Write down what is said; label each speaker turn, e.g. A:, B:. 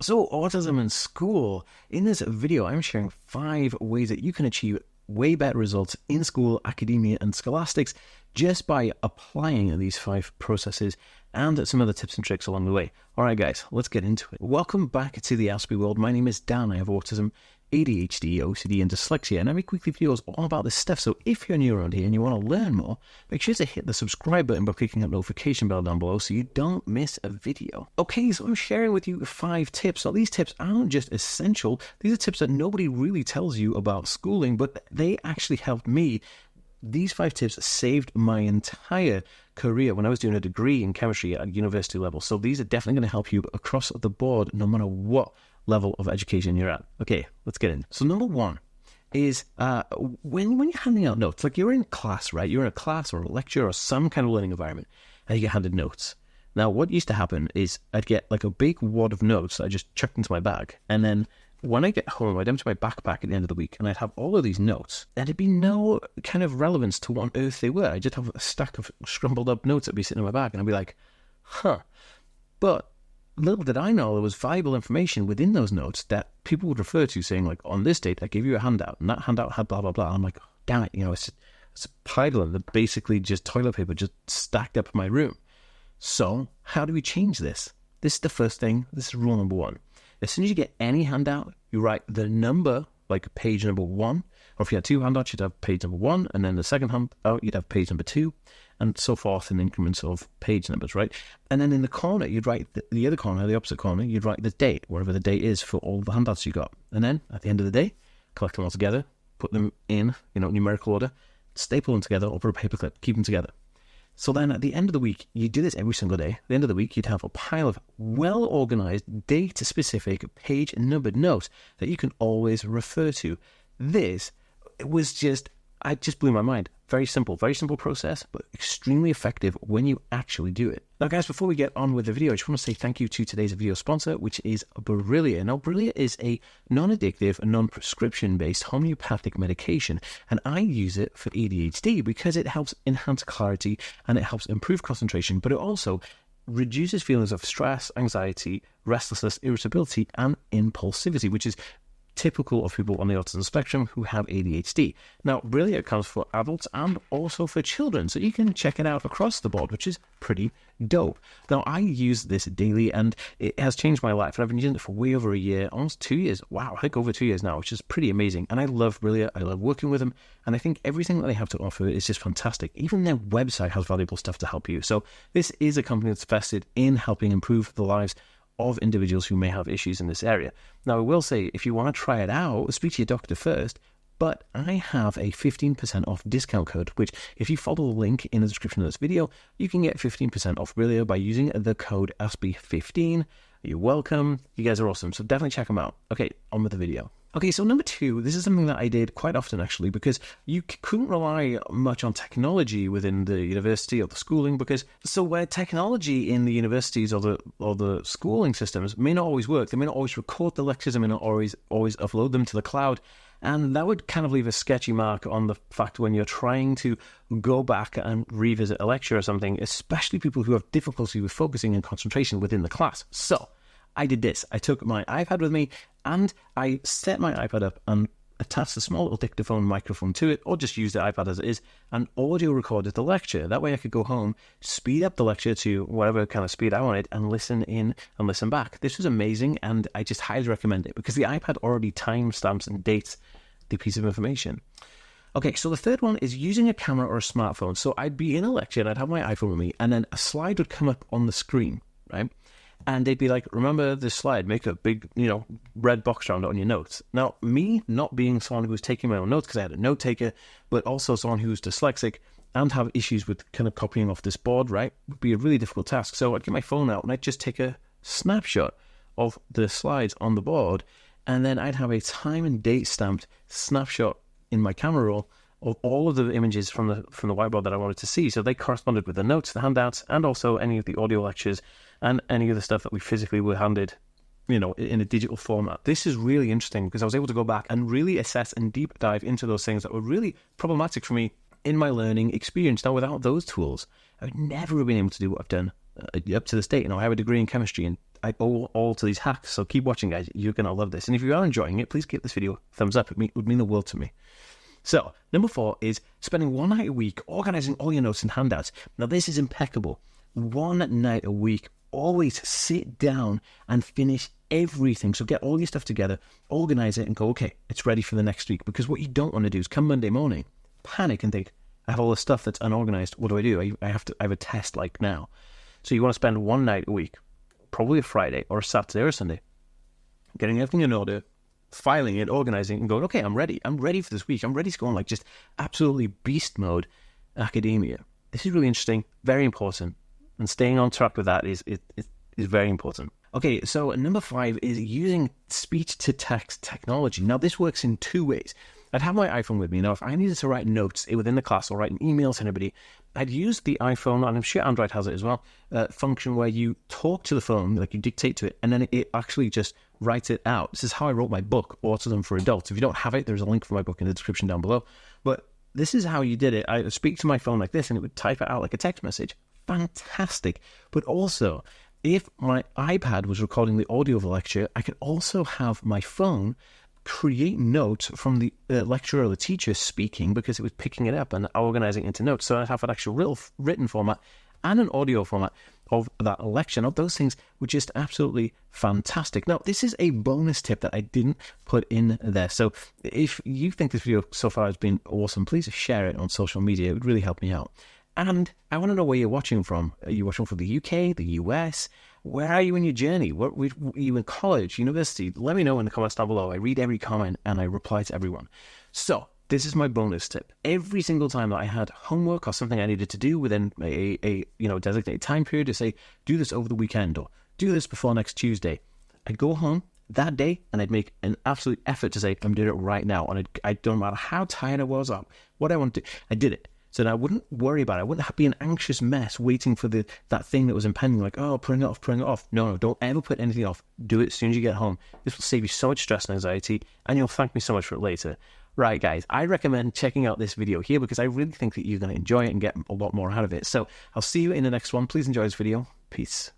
A: So, autism in school. In this video, I'm sharing 5 ways that you can achieve way better results in school, academia, and scholastics just by applying these 5 processes and some other tips and tricks along the way. All right, guys, let's get into it. Welcome back to the Aspie world. My name is Dan. I have autism, ADHD, OCD, and dyslexia, and every weekly video is all about this stuff. So if you're new around here and you want to learn more, make sure to hit the subscribe button by clicking that notification bell down below so you don't miss a video. Okay, so I'm sharing with you 5 tips. Now, these tips aren't just essential. These are tips that nobody really tells you about schooling, but they actually helped me. These 5 tips saved my entire career when I was doing a degree in chemistry at university level. So these are definitely going to help you across the board, no matter what level of education you're at. Okay, let's get in. So number 1 is when you're handing out notes, like you're in class, right? You're in a class or a lecture or some kind of learning environment, and you get handed notes. Now, what used to happen is I'd get like a big wad of notes that I just chucked into my bag, and then when I get home, I'd empty my backpack at the end of the week, and I'd have all of these notes, and it'd be no kind of relevance to what on earth they were. I'd just have a stack of scrambled up notes that'd be sitting in my bag, and I'd be like, huh. But little did I know there was valuable information within those notes that people would refer to, saying like, on this date, I gave you a handout, and that handout had blah, blah, blah. And I'm like, damn it, it's a pile of basically just toilet paper just stacked up in my room. So how do we change this? This is the first thing. This is rule number 1. As soon as you get any handout, you write the number, like page number 1. Or if you had 2 handouts, you'd have page number 1, and then the second handout, you'd have page number 2, and so forth in increments of page numbers, right? And then in the corner, you'd write the other corner, the opposite corner, you'd write the date, wherever the date is for all the handouts you got. And then at the end of the day, collect them all together, put them in, numerical order, staple them together over a paperclip, keep them together. So then at the end of the week, you do this every single day. At the end of the week, you'd have a pile of well-organized, date-specific, page-numbered notes that you can always refer to. This was just blew my mind. Very simple process, but extremely effective when you actually do it. Now, guys, before we get on with the video, I just want to say thank you to today's video sponsor, which is Brillia. Now, Brillia is a non-addictive, non-prescription-based homeopathic medication, and I use it for ADHD because it helps enhance clarity and it helps improve concentration, but it also reduces feelings of stress, anxiety, restlessness, irritability, and impulsivity, which is typical of people on the autism spectrum who have ADHD. Now, Brillia comes for adults and also for children, so you can check it out across the board, which is pretty dope. Now, I use this daily, and it has changed my life, and I've been using it for way over a year, almost 2 years. Wow, I think over 2 years now, which is pretty amazing. And I love Brillia. I love working with them, and I think everything that they have to offer is just fantastic. Even their website has valuable stuff to help you. So this is a company that's vested in helping improve the lives of individuals who may have issues in this area. Now, I will say, if you want to try it out, speak to your doctor first, but I have a 15% off discount code, which if you follow the link in the description of this video, you can get 15% off Brillia by using the code ASPIE15. You're welcome. You guys are awesome, so definitely check them out. Okay, on with the video. Okay, so number 2, this is something that I did quite often actually, because you couldn't rely much on technology within the university or the schooling, because so where technology in the universities or the schooling systems may not always work, they may not always record the lectures, they may not always upload them to the cloud, and that would kind of leave a sketchy mark on the fact when you're trying to go back and revisit a lecture or something, especially people who have difficulty with focusing and concentration within the class. So I did this. I took my iPad with me and I set my iPad up and attached a small little dictaphone microphone to it, or just use the iPad as it is, and audio recorded the lecture. That way I could go home, speed up the lecture to whatever kind of speed I wanted, and listen in and listen back. This was amazing, and I just highly recommend it because the iPad already timestamps and dates the piece of information. Okay, so the third one is using a camera or a smartphone. So I'd be in a lecture and I'd have my iPhone with me, and then a slide would come up on the screen, right? And they'd be like, remember this slide, make a big, red box around it on your notes. Now, me not being someone who was taking my own notes, because I had a note taker, but also someone who's dyslexic and have issues with kind of copying off this board, right, would be a really difficult task. So I'd get my phone out and I'd just take a snapshot of the slides on the board, and then I'd have a time and date stamped snapshot in my camera roll of all of the images from the whiteboard that I wanted to see. So they corresponded with the notes, the handouts, and also any of the audio lectures and any of the stuff that we physically were handed, in a digital format. This is really interesting because I was able to go back and really assess and deep dive into those things that were really problematic for me in my learning experience. Now, without those tools, I would never have been able to do what I've done up to this date. I have a degree in chemistry, and I owe all to these hacks. So keep watching, guys. You're going to love this. And if you are enjoying it, please give this video a thumbs up. It would mean the world to me. So, number 4 is spending one night a week organizing all your notes and handouts. Now, this is impeccable. One night a week, always sit down and finish everything. So get all your stuff together, organize it, and go, okay, it's ready for the next week. Because what you don't want to do is come Monday morning, panic and think, I have all this stuff that's unorganized. What do? I have a test like now. So you want to spend one night a week, probably a Friday or a Saturday or a Sunday, getting everything in order, filing it, organizing, and going, okay, I'm ready. I'm ready for this week. I'm ready to go on like just absolutely beast mode academia. This is really interesting, very important, and staying on track with that is very important. Okay, so number 5 is using speech-to-text technology. Now, this works in 2 ways. I'd have my iPhone with me. Now, if I needed to write notes within the class or write an email to anybody, I'd use the iPhone, and I'm sure Android has it as well, function where you talk to the phone, like you dictate to it, and then it actually just writes it out. This is how I wrote my book, Autism for Adults. If you don't have it, there's a link for my book in the description down below. But this is how you did it. I would speak to my phone like this, and it would type it out like a text message. Fantastic. But also, if my iPad was recording the audio of the lecture, I could also have my phone create notes from the lecturer or the teacher speaking, because it was picking it up and organizing into notes. So I'd have an actual written format and an audio format of that lecture. Now, those things were just absolutely fantastic. Now, this is a bonus tip that I didn't put in there. So if you think this video so far has been awesome, please share it on social media. It would really help me out. And I want to know where you're watching from. Are you watching from the UK, the US? Where are you in your journey? Are you in college, university? Let me know in the comments down below. I read every comment and I reply to everyone. So this is my bonus tip. Every single time that I had homework or something I needed to do within a designated time period, to say, do this over the weekend or do this before next Tuesday, I'd go home that day and I'd make an absolute effort to say, I'm doing it right now. And I don't matter how tired I was or what I want to do, I did it. So then I wouldn't worry about it. I wouldn't be an anxious mess waiting for that thing that was impending, like, oh, putting it off. No, don't ever put anything off. Do it as soon as you get home. This will save you so much stress and anxiety, and you'll thank me so much for it later. Right, guys, I recommend checking out this video here because I really think that you're going to enjoy it and get a lot more out of it. So I'll see you in the next one. Please enjoy this video. Peace.